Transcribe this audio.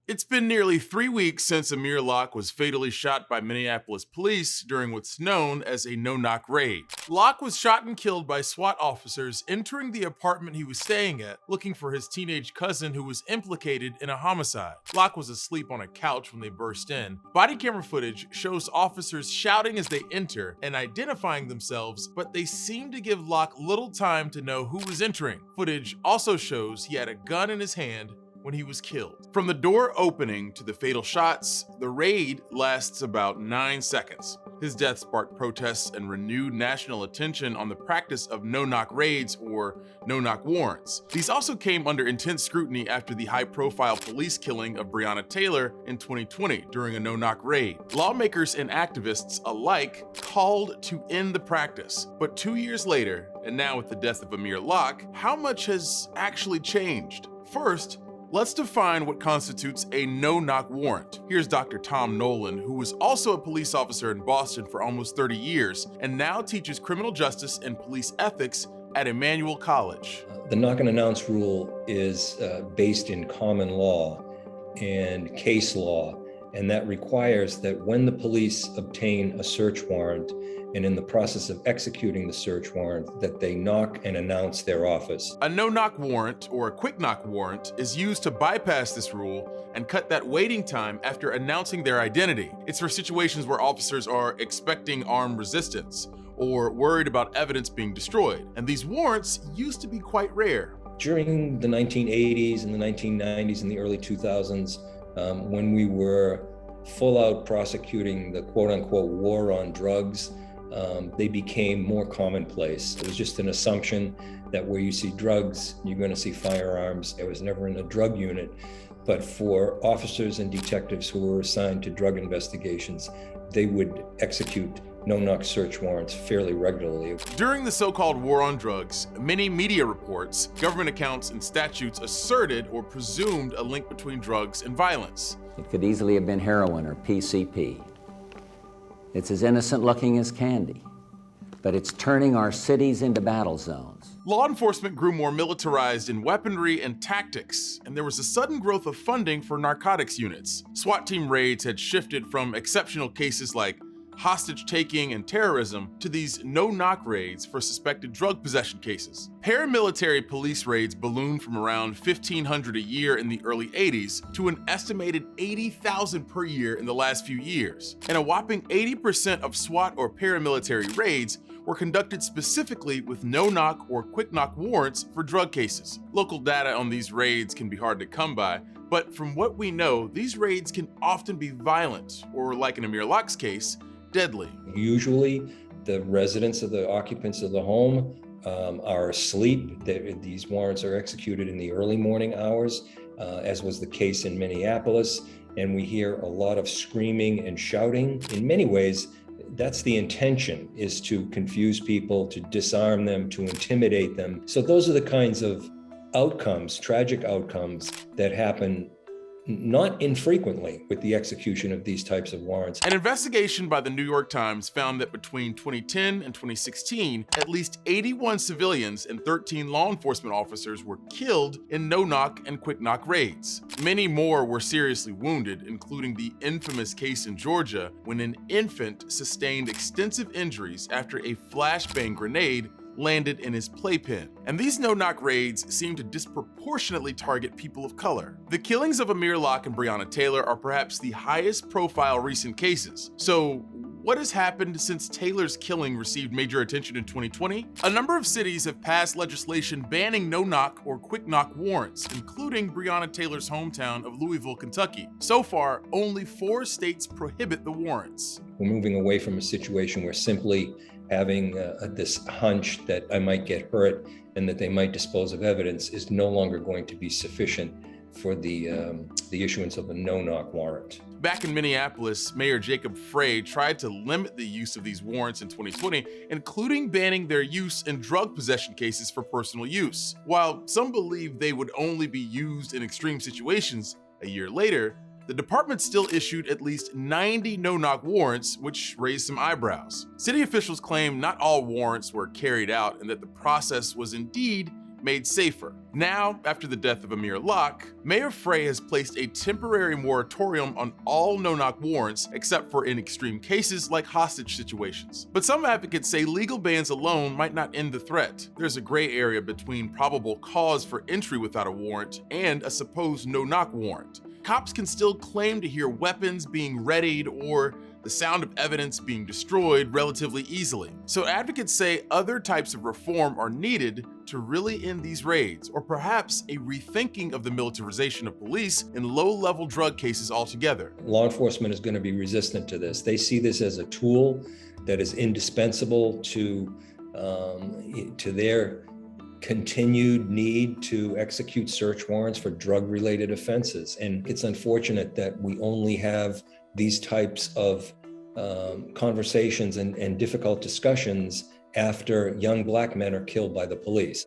It's been nearly 3 weeks since Amir Locke was fatally shot by Minneapolis police during what's known as a no-knock raid. Locke was shot and killed by SWAT officers entering the apartment he was staying at, looking for his teenage cousin who was implicated in a homicide. Locke was asleep on a couch when they burst in. Body camera footage shows officers shouting as they enter and identifying themselves, but they seem to give Locke little time to know who was entering. Footage also shows he had a gun in his hand when he was killed. From the door opening to the fatal shots, the raid lasts about 9 seconds. His death sparked protests and renewed national attention on the practice of no-knock raids or no-knock warrants. These also came under intense scrutiny after the high-profile police killing of Breonna Taylor in 2020 during a no-knock raid. Lawmakers and activists alike called to end the practice. But 2 years later, and now with the death of Amir Locke, how much has actually changed? First, let's define what constitutes a no-knock warrant. Here's Dr. Tom Nolan, who was also a police officer in Boston for almost 30 years and now teaches criminal justice and police ethics at Emmanuel College. The knock and announce rule is based in common law and case law, and that requires that when the police obtain a search warrant and in the process of executing the search warrant, that they knock and announce their office. A no-knock warrant or a quick knock warrant is used to bypass this rule and cut that waiting time after announcing their identity. It's for situations where officers are expecting armed resistance or worried about evidence being destroyed, and these warrants used to be quite rare. During the 1980s and the 1990s and the early 2000s, when we were full out prosecuting the quote-unquote war on drugs, they became more commonplace. It was just an assumption that where you see drugs, you're going to see firearms. I was never in a drug unit, but for officers and detectives who were assigned to drug investigations, they would execute no-knock search warrants fairly regularly. During the so-called war on drugs, many media reports, government accounts, and statutes asserted or presumed a link between drugs and violence. It could easily have been heroin or PCP. It's as innocent looking as candy, but it's turning our cities into battle zones. Law enforcement grew more militarized in weaponry and tactics, and there was a sudden growth of funding for narcotics units. SWAT team raids had shifted from exceptional cases like hostage-taking and terrorism to these no-knock raids for suspected drug possession cases. Paramilitary police raids ballooned from around 1,500 a year in the early 80s to an estimated 80,000 per year in the last few years. And a whopping 80% of SWAT or paramilitary raids were conducted specifically with no-knock or quick-knock warrants for drug cases. Local data on these raids can be hard to come by, but from what we know, these raids can often be violent, or like in Amir Locke's case, deadly. Usually, the residents of the occupants of the home are asleep. These warrants are executed in the early morning hours, as was the case in Minneapolis, and we hear a lot of screaming and shouting. In many ways, that's the intention, is to confuse people, to disarm them, to intimidate them. So those are the kinds of outcomes, tragic outcomes, that happen not infrequently with the execution of these types of warrants. An investigation by the New York Times found that between 2010 and 2016, at least 81 civilians and 13 law enforcement officers were killed in no-knock and quick-knock raids. Many more were seriously wounded, including the infamous case in Georgia when an infant sustained extensive injuries after a flashbang grenade landed in his playpen. And these no-knock raids seem to disproportionately target people of color. The killings of Amir Locke and Breonna Taylor are perhaps the highest profile recent cases. So what has happened since Taylor's killing received major attention in 2020? A number of cities have passed legislation banning no-knock or quick-knock warrants, including Breonna Taylor's hometown of Louisville, Kentucky. So far, only 4 states prohibit the warrants. We're moving away from a situation where simply having this hunch that I might get hurt and that they might dispose of evidence is no longer going to be sufficient for the issuance of a no-knock warrant. Back in Minneapolis, Mayor Jacob Frey tried to limit the use of these warrants in 2020, including banning their use in drug possession cases for personal use. While some believe they would only be used in extreme situations, a year later, the department still issued at least 90 no-knock warrants, which raised some eyebrows. City officials claim not all warrants were carried out and that the process was indeed made safer. Now, after the death of Amir Locke, Mayor Frey has placed a temporary moratorium on all no-knock warrants except for in extreme cases like hostage situations. But some advocates say legal bans alone might not end the threat. There's a gray area between probable cause for entry without a warrant and a supposed no-knock warrant. Cops can still claim to hear weapons being readied or the sound of evidence being destroyed relatively easily. So advocates say other types of reform are needed to really end these raids, or perhaps a rethinking of the militarization of police in low-level drug cases altogether. Law enforcement is going to be resistant to this. They see this as a tool that is indispensable to their continued need to execute search warrants for drug-related offenses. And it's unfortunate that we only have these types of conversations and difficult discussions after young Black men are killed by the police.